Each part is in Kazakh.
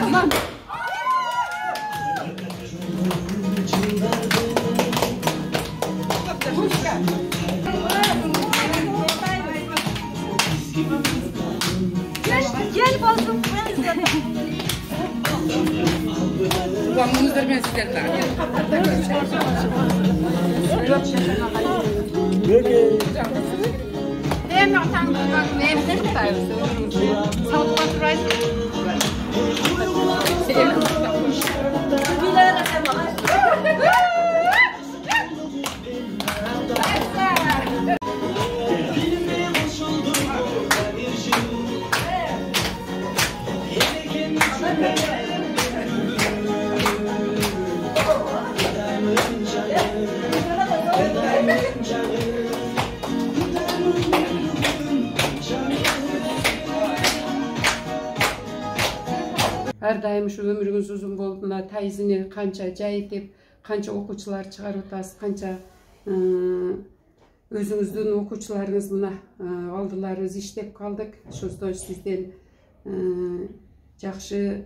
Aman. Gel balkon. Kullanmanızdır ben sizlerden. Hem ortam hem de sayısı. South Rice. Her daim şu ömrünüz uzun bolduğuna tayizini kança jayıtып, kança okuçular çıkarıp atası, kança özünüzdün okuçularınız buna aldılarınız işlep kaldık. Şusta sizden жақсы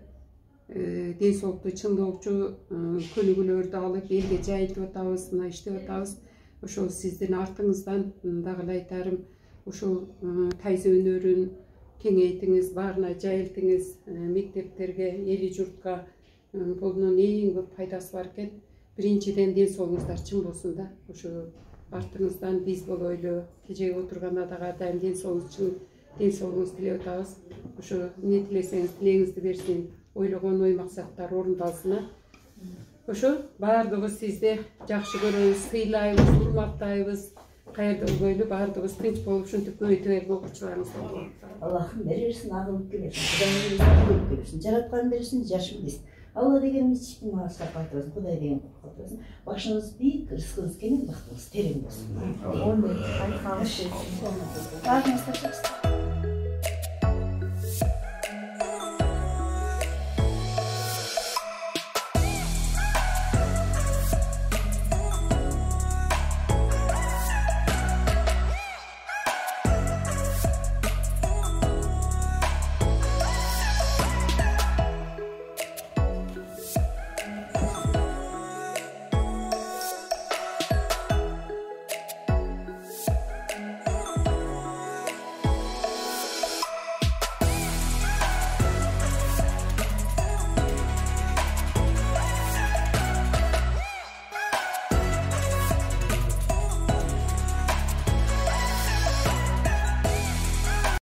денсаулықты чыңдоочу көнүгүүлөрдү алып элге жайылтып атабыз, мына иштеп атабыз. Ошол сиздин артыңыздан дагы эле айтарым, ушул тайыз өнөрүн кеңейтиңиз, баарына жайылтыңыз, мектептерге, эли журтка бунун эң көп пайдасы бар экен. Биринчиден денсаулыгыңыздар чың болсун да, ошо артыңыздан биз болойлу, кечеге отурганда дагы атайын денсаулыгыңызды тилеп атабыз. Ошо эмне тилесеңиз тилегиңизди берсин, ойлогон ой максаттар орундалсын. Ошо баардыгыбыз сизди жакшы көрөбүз, сыйлайбыз, урматтайбыз. Каерде болбойлу баардыгыбыз тынч болуп ушинтип көбөйтө берип окуучуларыбыз болот. Аллахым берерсин, агылып келерсин, Кудайым агылып келерсин, жараткан берсин, жашын билсин. Алла деген эч ким мага сапат болсун, Кудай деген куркат болсун. Башыңыз бийик, рызкыңыз кеңиң, бактыңыз терең болсун.